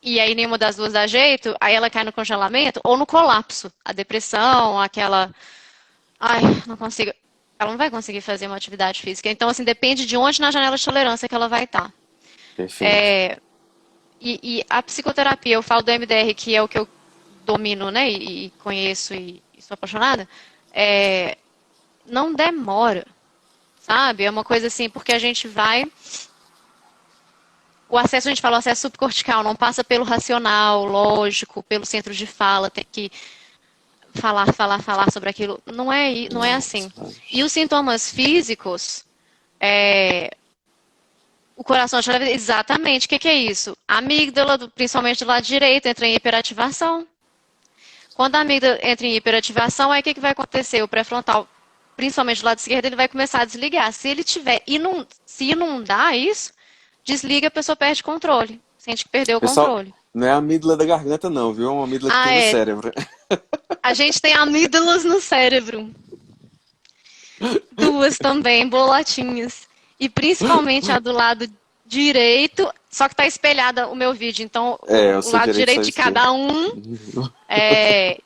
e aí nenhuma das duas dá jeito, aí ela cai no congelamento ou no colapso. A depressão, aquela. Ai, não consigo. Ela não vai conseguir fazer uma atividade física. Então, assim, depende de onde na janela de tolerância que ela vai estar. Perfeito. E a psicoterapia, eu falo do MDR, que é o que eu domino, né, e conheço e sou apaixonada, não demora, sabe? É uma coisa assim, porque a gente vai. O acesso, a gente fala, o acesso subcortical não passa pelo racional, lógico, pelo centro de fala, tem que falar, falar, falar sobre aquilo. Não é Não, assim. E os sintomas físicos, o coração acelera, exatamente. O que que é isso? A amígdala, principalmente do lado direito, entra em hiperativação. Quando a amígdala entra em hiperativação, aí o que que vai acontecer? O pré-frontal, principalmente do lado esquerdo, ele vai começar a desligar. Se ele tiver, se inundar isso, desliga, a pessoa perde controle. Sente que perdeu o pessoal, controle. não é a amígdala da garganta, não, viu? É uma amígdala que Ah, tem no cérebro. a gente tem amígdalas no cérebro. Duas também, bolotinhas. E principalmente a do lado direito, só que tá espelhada o meu vídeo. Então, É, o o seu lado direito só direito de esquerdo. cada um é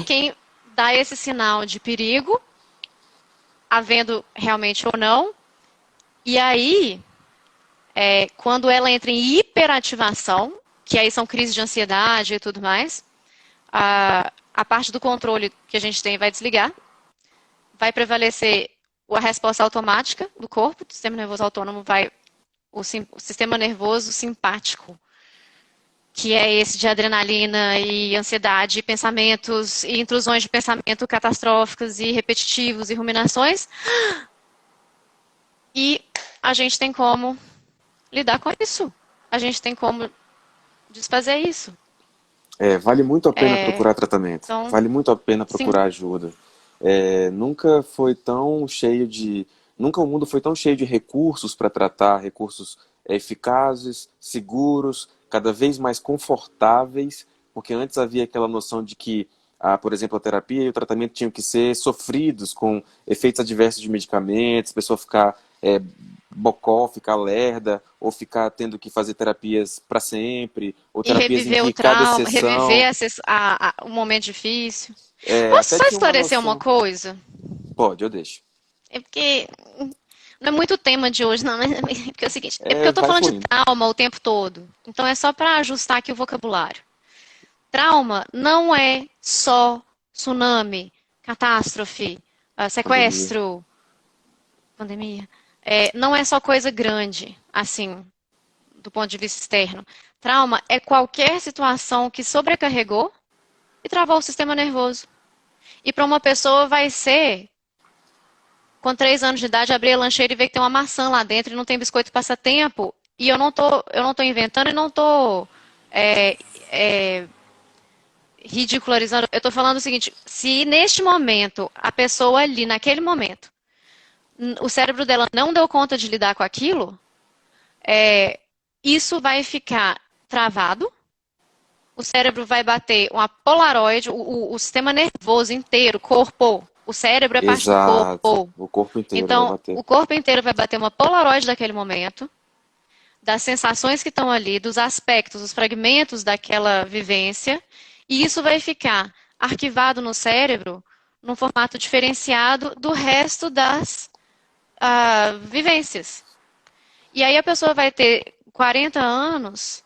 quem dá esse sinal de perigo, havendo realmente ou não. E aí, quando ela entra em hiperativação, que aí são crises de ansiedade e tudo mais, a parte do controle que a gente tem vai desligar, vai prevalecer a resposta automática do corpo, do sistema nervoso autônomo vai o sistema nervoso simpático, que é esse de adrenalina e ansiedade, pensamentos e intrusões de pensamento catastróficos e repetitivos e ruminações. E a gente tem como lidar com isso. A gente tem como desfazer isso. É, vale muito a pena procurar tratamento. Então, Vale muito a pena sim. procurar ajuda. Nunca foi tão cheio de. Nunca o mundo foi tão cheio de recursos para tratar, recursos eficazes, seguros, cada vez mais confortáveis, porque antes havia aquela noção de que, por exemplo, a terapia e o tratamento tinham que ser sofridos com efeitos adversos de medicamentos, a pessoa ficar bocó, ficar lerda, ou ficar tendo que fazer terapias para sempre, ou E terapias em reviver o que cada trauma, reviver sessão. o momento difícil. Posso Até só tinha uma esclarecer uma noção. coisa? Pode, eu deixo. É porque não é muito o tema de hoje, não, mas porque é o seguinte, é porque eu tô Vai falando de fluindo. trauma o tempo todo. Então é só para ajustar aqui o vocabulário. Trauma não é só tsunami, catástrofe, Pandemia. sequestro, pandemia. Não é só coisa grande, assim, do ponto de vista externo. Trauma é qualquer situação que sobrecarregou e travou o sistema nervoso. E para uma pessoa vai ser, com 3 anos de idade, abrir a lancheira e ver que tem uma maçã lá dentro e não tem biscoito passatempo. E eu não tô inventando e não tô é, é, ridicularizando. Eu tô falando o seguinte: se neste momento, a pessoa ali, naquele momento, o cérebro dela não deu conta de lidar com aquilo, isso vai ficar travado o cérebro vai bater uma Polaroid, o sistema nervoso inteiro, corpo. O cérebro é parte do Exato. corpo. O corpo inteiro vai Então, bater. o corpo inteiro vai bater uma Polaroid daquele momento, das sensações que estão ali, dos aspectos, os fragmentos daquela vivência, e isso vai ficar arquivado no cérebro num formato diferenciado do resto das vivências. E aí a pessoa vai ter 40 anos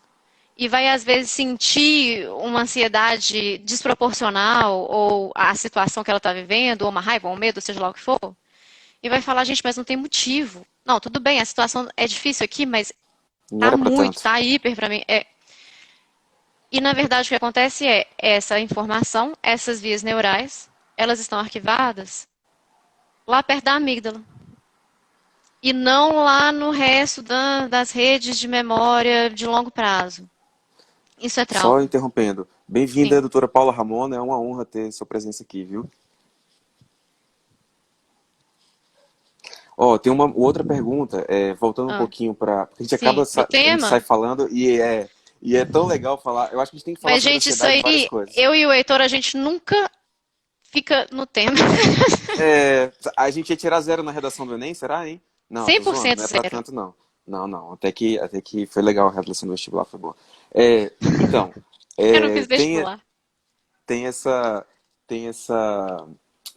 e vai às vezes sentir uma ansiedade desproporcional ou a situação que ela está vivendo, ou uma raiva, ou um medo, seja lá o que for, e vai falar, gente, mas não tem motivo. Não, tudo bem, a situação é difícil aqui, mas Não tá era pra muito, tanto. tá hiper pra mim. E na verdade o que acontece é essa informação, essas vias neurais, elas estão arquivadas lá perto da amígdala. E não lá no resto das redes de memória de longo prazo. Isso é Só trauma. interrompendo. Bem-vinda, Sim. doutora Paula Ramona. É uma honra ter sua presença aqui, viu? Ó, tem uma outra pergunta, voltando um Ah, pouquinho para. A gente acaba, sim. Pro a gente sai tema. falando e é tão legal falar. Eu acho que a gente tem que falar Mas, sobre gente, isso ansiedade e várias aí, coisas. eu e o Heitor, a gente nunca fica no tema. A gente ia tirar zero na redação do Enem, será, hein? Não, cem tô por zoando, cento não é pra zero. tanto, não. Não, não, até que foi legal a redação do vestibular, foi boa. Então, Eu não é, fiz tem, vestibular. tem essa, tem essa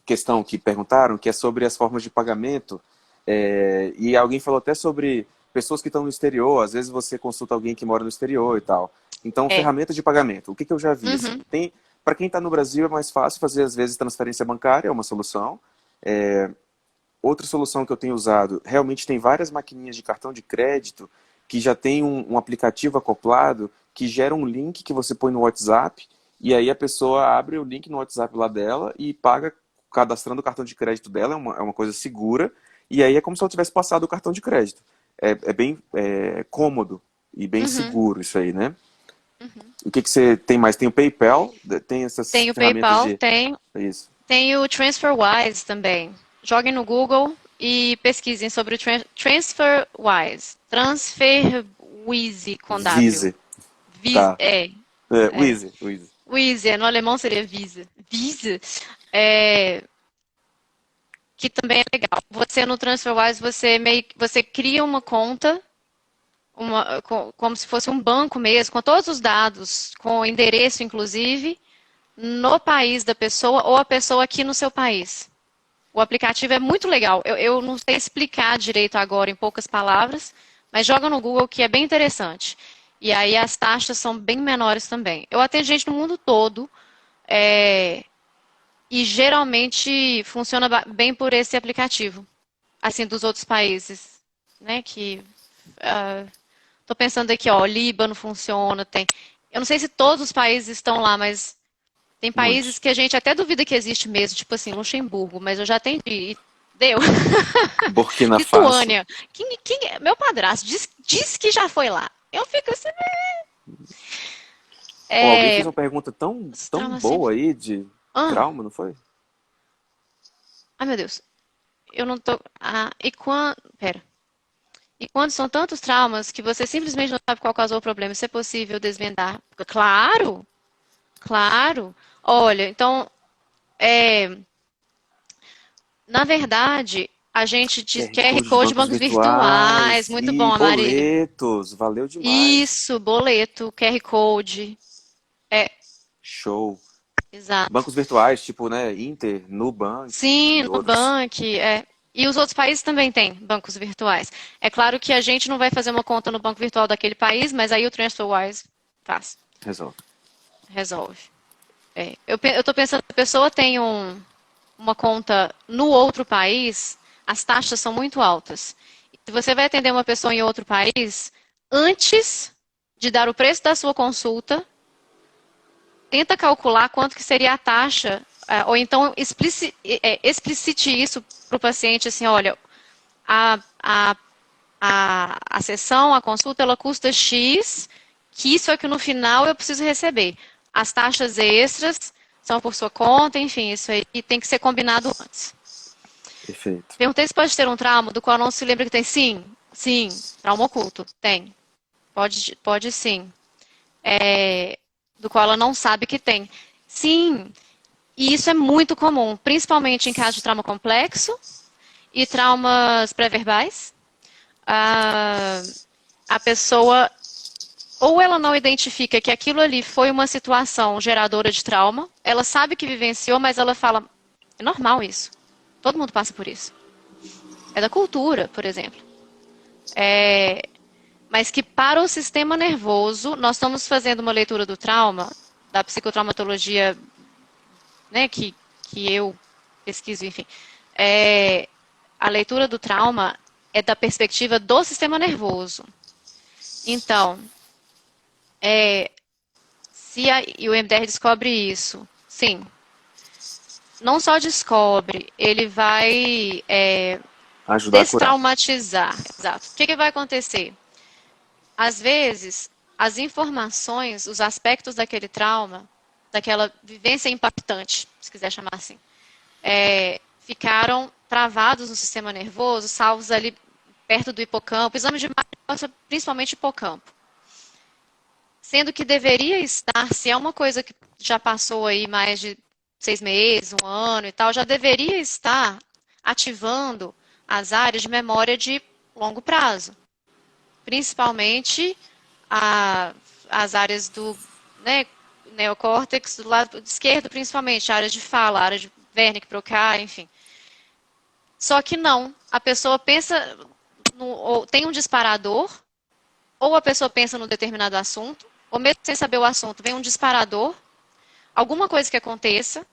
questão que perguntaram, que é sobre as formas de pagamento, e alguém falou até sobre pessoas que estão no exterior, às vezes você consulta alguém que mora no exterior e tal. Então, É. ferramenta de pagamento, o que eu já vi, assim, Uhum. para quem está no Brasil é mais fácil fazer, às vezes, transferência bancária, é uma solução. Outra solução que eu tenho usado, realmente tem várias maquininhas de cartão de crédito que já tem um aplicativo acoplado que gera um link que você põe no WhatsApp e aí a pessoa abre o link no WhatsApp lá dela e paga cadastrando o cartão de crédito dela, é uma coisa segura, e aí é como se ela tivesse passado o cartão de crédito. É bem cômodo e bem Uhum. seguro isso aí, né? O que você tem mais? Tem o PayPal, tem essas Tem o ferramentas PayPal, de. tem. Isso. Tem o TransferWise também. Joguem no Google e pesquisem sobre o TransferWise. TransferWise com W. Vise. Tá. É, é. Wheezy, Wheezy. Wise, no alemão seria Visa. Visa. É, que também é legal. Você no TransferWise, você cria uma conta, como se fosse um banco mesmo, com todos os dados, com o endereço inclusive, no país da pessoa ou a pessoa aqui no seu país. O aplicativo é muito legal. Eu não sei explicar direito agora em poucas palavras, mas joga no Google que é bem interessante. E aí as taxas são bem menores também. Eu atendo gente no mundo todo, é, e geralmente funciona bem por esse aplicativo, assim, dos outros países, né? Que tô pensando aqui, ó, Líbano funciona, tem. Eu não sei se todos os países estão lá, mas tem países Muitos. que a gente até duvida que existe mesmo, tipo assim, Luxemburgo, mas eu já atendi e deu. Burkina Faso. Lituânia. Meu padrasto diz que já foi lá. Eu fico assim, Ó, alguém é, fez uma pergunta tão, os tão traumas sempre. boa aí de Ah, trauma, não foi? ai meu Deus, eu não tô. Ah, e quando. Pera. E quando são tantos traumas que você simplesmente não sabe qual causou o problema, se é possível desvendar? Claro, claro. Olha, então, é, na verdade, a gente diz QR QR Code de Code de bancos bancos virtuais. virtuais Muito e bom, Amarília. boletos. Valeu demais. Isso, boleto, QR Code. É, Show. exato. Bancos virtuais, tipo, né, Inter, Nubank Sim, e no outros. Nubank, é. E os outros países também têm bancos virtuais. É claro que a gente não vai fazer uma conta no banco virtual daquele país, mas aí o TransferWise faz, Resolve. resolve. Eu estou pensando, se a pessoa tem uma conta no outro país, as taxas são muito altas. Se você vai atender uma pessoa em outro país, antes de dar o preço da sua consulta, tenta calcular quanto que seria a taxa, ou então explicite isso para o paciente, assim, olha, a, a, a sessão, a consulta, ela custa X, que isso é que no final eu preciso receber. As taxas extras são por sua conta, enfim, isso aí tem que ser combinado antes. Perfeito. Perguntei se pode ter um trauma do qual não se lembra que tem. Sim, sim, trauma oculto, tem. Pode sim. do qual ela não sabe que tem. Sim, e isso é muito comum, principalmente em casos de trauma complexo e traumas pré-verbais. A pessoa, ou ela não identifica que aquilo ali foi uma situação geradora de trauma, ela sabe que vivenciou, mas ela fala, é normal isso, todo mundo passa por isso. É da cultura, por exemplo. Mas que para o sistema nervoso, nós estamos fazendo uma leitura do trauma, da psicotraumatologia, né, que eu pesquiso, enfim. A leitura do trauma é da perspectiva do sistema nervoso. Então, se o EMDR descobre isso, sim, não só descobre, ele vai Ajudar a curar. destraumatizar. Exato. O que vai acontecer? Às vezes, as informações, os aspectos daquele trauma, daquela vivência impactante, se quiser chamar assim, ficaram travados no sistema nervoso, salvos ali perto do hipocampo. Exame de imagem mostra principalmente hipocampo. Sendo que deveria estar, se é uma coisa que já passou aí mais de 6 meses, 1 ano e tal, já deveria estar ativando as áreas de memória de longo prazo. Principalmente as áreas do neocórtex, do lado esquerdo, principalmente, a área de fala, a área de Wernicke, Broca, enfim. Só que não, a pessoa pensa, ou tem um disparador, ou a pessoa pensa no determinado assunto, ou mesmo sem saber o assunto, vem um disparador, alguma coisa que aconteça,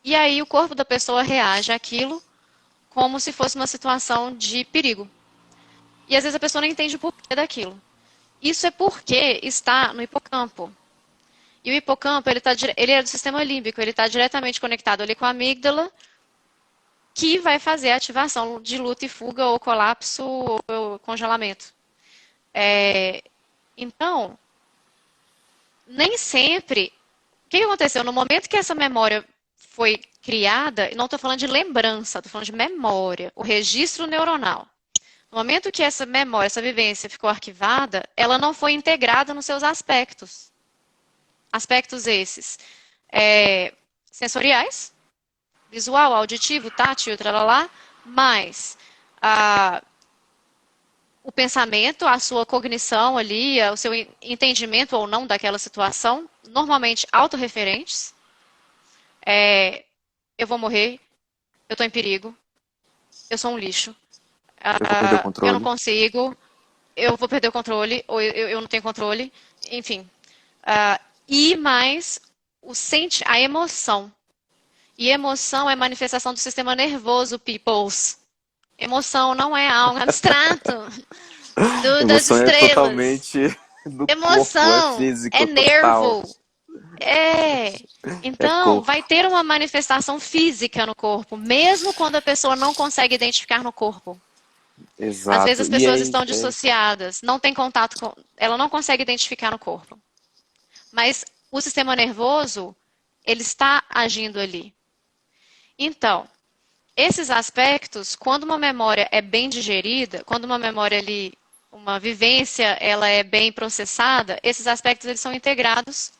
e aí o corpo da pessoa reage àquilo como se fosse uma situação de perigo. E às vezes a pessoa não entende o porquê daquilo. Isso é porque está no hipocampo. E o hipocampo, ele é do sistema límbico, ele está diretamente conectado ali com a amígdala, que vai fazer a ativação de luta e fuga, ou colapso, ou congelamento. Então, nem sempre... O que aconteceu? No momento que essa memória foi criada, não estou falando de lembrança, estou falando de memória, o registro neuronal. No momento que essa memória, essa vivência ficou arquivada, ela não foi integrada nos seus aspectos. Aspectos esses sensoriais, visual, auditivo, tátil, tralalá, mas o pensamento, a sua cognição ali, o seu entendimento ou não daquela situação, normalmente autorreferentes. Eu vou morrer, eu estou em perigo, eu sou um lixo. Eu vou perder o Eu não controle. consigo, eu vou perder o controle, ou eu não tenho controle, enfim. E mais a emoção. E emoção é manifestação do sistema nervoso, peoples. Emoção não é algo abstrato das Emoção é estrelas. totalmente do corpo, é Emoção é físico total. nervo. É Então, corpo. vai ter uma manifestação física no corpo, mesmo quando a pessoa não consegue identificar no corpo. Às vezes Exato. as E pessoas aí, estão dissociadas, não tem contato com, ela não consegue identificar no corpo. Mas o sistema nervoso, ele está agindo ali. Então, esses aspectos, quando uma memória é bem digerida, quando uma memória ali, uma vivência, ela é bem processada, esses aspectos eles são integrados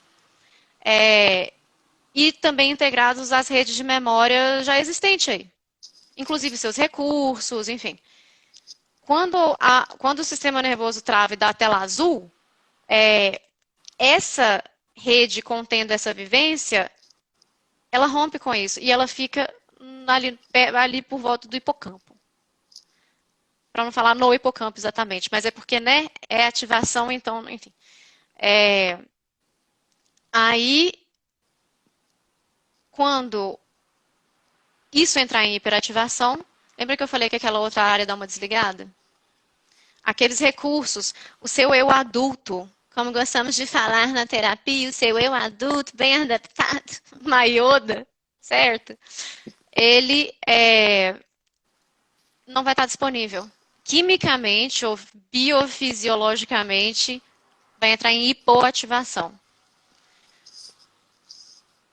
e também integrados às redes de memória já existentes aí. Inclusive seus recursos, enfim. Quando o sistema nervoso trava e dá a tela azul, essa rede contendo essa vivência, ela rompe com isso e ela fica ali por volta do hipocampo. Para não falar no hipocampo exatamente, mas é porque, né, é ativação, então, enfim. Aí, quando isso entrar em hiperativação, lembra que eu falei que aquela outra área dá uma desligada? Aqueles recursos, o seu eu adulto, como gostamos de falar na terapia, o seu eu adulto, bem adaptado, uma Yoda, certo? Ele não vai estar disponível. Quimicamente ou biofisiologicamente, vai entrar em hipoativação.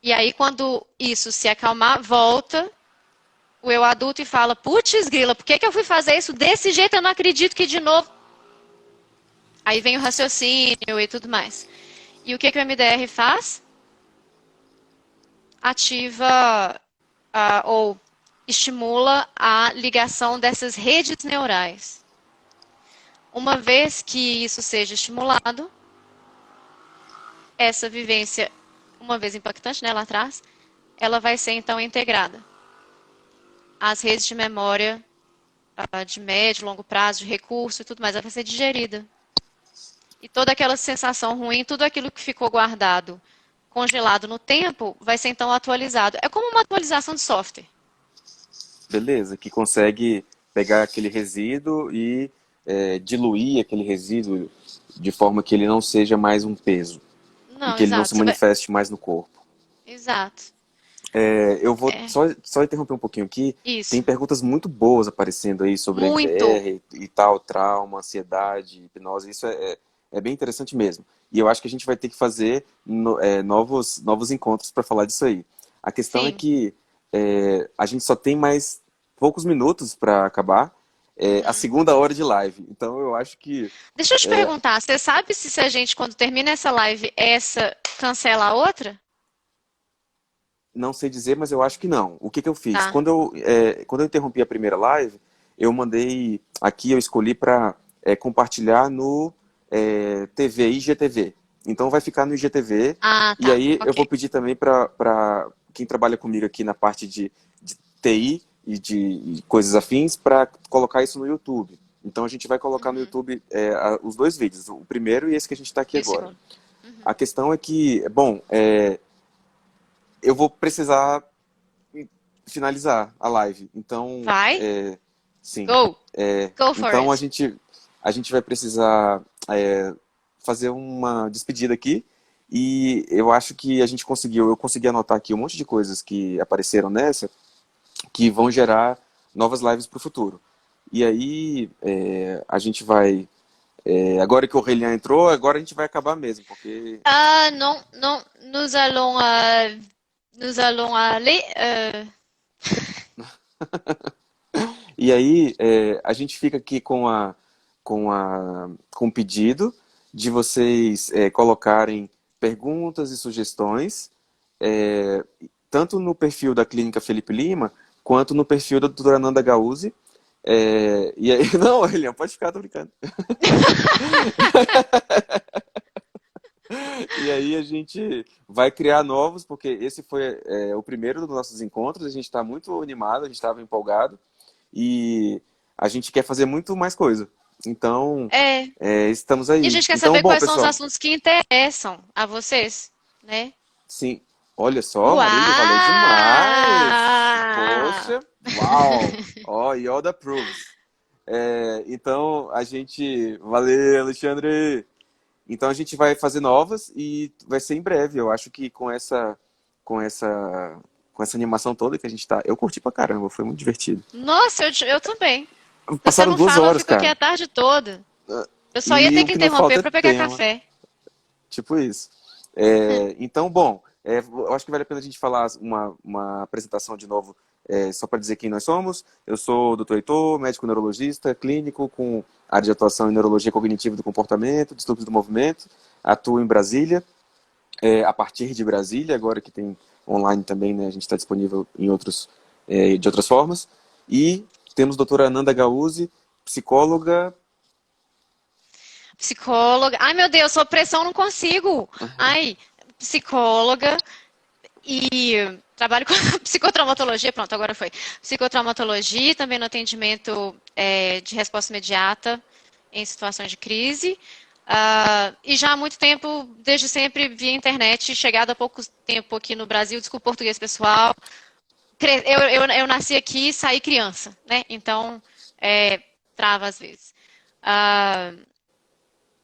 E aí, quando isso se acalmar, volta o eu adulto e fala, putz grila, por que eu fui fazer isso desse jeito? Eu não acredito que de novo... Aí vem o raciocínio e tudo mais. E o que o MDR faz? ativa ou estimula a ligação dessas redes neurais. Uma vez que isso seja estimulado, essa vivência, uma vez impactante, né, lá atrás, ela vai ser então integrada às redes de memória de médio, longo prazo, de recurso e tudo mais, ela vai ser digerida. E toda aquela sensação ruim, tudo aquilo que ficou guardado, congelado no tempo, vai ser então atualizado. É como uma atualização de software. Beleza, que consegue pegar aquele resíduo e diluir aquele resíduo de forma que ele não seja mais um peso e Não, que ele não exato. se manifeste mais no corpo. Exato. Eu vou É. só interromper um pouquinho aqui. Tem Isso. perguntas muito boas aparecendo aí sobre Muito. MDR e tal, trauma, ansiedade, hipnose. Isso é bem interessante mesmo. E eu acho que a gente vai ter que fazer novos encontros para falar disso aí. A questão é Sim. que a gente só tem mais poucos minutos para acabar a Uhum. segunda hora de live. Então eu acho que Deixa eu te é, perguntar, você sabe se a gente, quando termina essa live, essa cancela a outra? não sei dizer, mas eu acho que não. O que que eu fiz? Tá. Quando eu interrompi a primeira live, eu mandei aqui, eu escolhi para compartilhar no TV, IGTV. Então vai ficar no IGTV. Ah, E tá. aí eu Ok. vou pedir também para quem trabalha comigo aqui na parte de TI e de coisas afins para colocar isso no YouTube. Então a gente vai colocar no Uhum. YouTube os dois vídeos, o primeiro e esse que a gente está aqui E o agora. segundo? Uhum. A questão é que, bom, eu vou precisar finalizar a live. Então, Vai? sim. Go. Go for Então it. a gente vai precisar fazer uma despedida aqui. E eu acho que eu consegui anotar aqui um monte de coisas que apareceram nessa, que vão gerar novas lives para o futuro. E aí a gente vai. Agora que o Aurélien entrou, agora a gente vai acabar mesmo, porque. Ah, non, non, nous allons aller. E aí, a gente fica aqui com o pedido de vocês colocarem perguntas e sugestões, é, tanto no perfil da Clínica Felipe Lima, quanto no perfil da doutora Nanda Gauzzi. E aí, não, Elian, pode ficar, tô brincando. E aí a gente vai criar novos, porque esse foi o primeiro dos nossos encontros, a gente está muito animado, a gente estava empolgado. E a gente quer fazer muito mais coisa. Então, É. estamos E a aí. gente quer Então, saber bom, quais são os pessoal, assuntos que interessam a vocês, né? sim, olha só, Marília, valeu demais! Uau! Poxa, uau! Ó, e all the proofs. Então, valeu, Alexandre! Então, a gente vai fazer novas e vai ser em breve. Eu acho que com essa, com essa animação toda que a gente tá. Eu curti pra caramba, foi muito divertido. Nossa, eu também. Se você Passaram não duas fala, eu horas, fico aqui cara. a tarde toda. Eu só ia E ter o que que não interromper falta é para pegar tema. café. Tipo isso. Então, bom, eu acho que vale a pena a gente falar uma apresentação de novo, só para dizer quem nós somos. Eu sou o Dr. Heitor, médico neurologista, clínico, com área de atuação em neurologia cognitiva do comportamento, distúrbios do movimento. Atuo em Brasília, a partir de Brasília, agora que tem online também, né, a gente está disponível de outras formas. E temos a doutora Ananda Gauzzi, psicóloga. Psicóloga. Ai, meu Deus, sob pressão não consigo. Ai, psicóloga e trabalho com psicotraumatologia. Pronto, agora foi. Psicotraumatologia, também no atendimento de resposta imediata em situações de crise. E já há muito tempo, desde sempre, via internet, chegada há pouco tempo aqui no Brasil, desculpa o português pessoal. Eu nasci aqui e saí criança, né? Então, trava às vezes. Ah,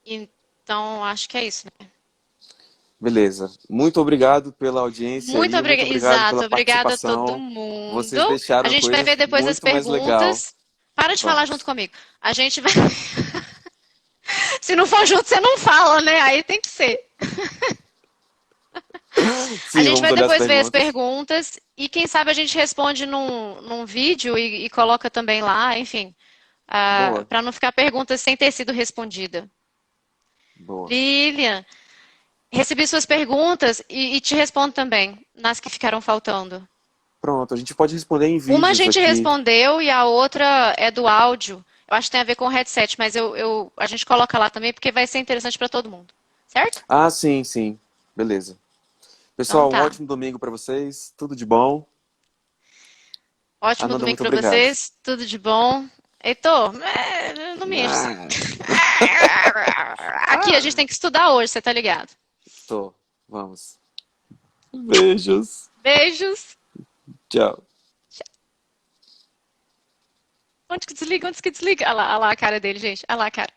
então, acho que é isso, né? Beleza. Muito obrigado pela audiência Muito aí, muito obrigada, obrigado pela exato, obrigada a todo participação. mundo. Vocês A deixaram a gente vai coisa ver depois as muito mais legal. perguntas. Para de falar junto Vamos. comigo. A gente vai. Se não for junto, você não fala, né? Aí tem que ser. A Sim, gente vamos vai olhar as depois ver as perguntas. perguntas e quem sabe a gente responde num vídeo e coloca também lá, enfim, Boa, para não ficar perguntas sem ter sido respondida. boa. Lilian, Recebi suas perguntas e te respondo também, nas que ficaram faltando. Pronto, a gente pode responder em Uma a vídeos gente aqui. respondeu e a outra é do áudio. Eu acho que tem a ver com o headset, mas a gente coloca lá também porque vai ser interessante para todo mundo. Certo? Ah, sim, sim. Beleza. Então Pessoal, um tá. ótimo domingo para vocês. Tudo de bom. Ótimo Ananda, domingo muito para obrigado. vocês. Tudo de bom. Heitor, não me enche o saco. Ah, Aqui a gente tem que estudar hoje, você tá ligado? tô. Vamos. Beijos. Beijos. Tchau. Onde que desliga? Onde que desliga? Olha lá a cara dele, gente. Olha lá a cara.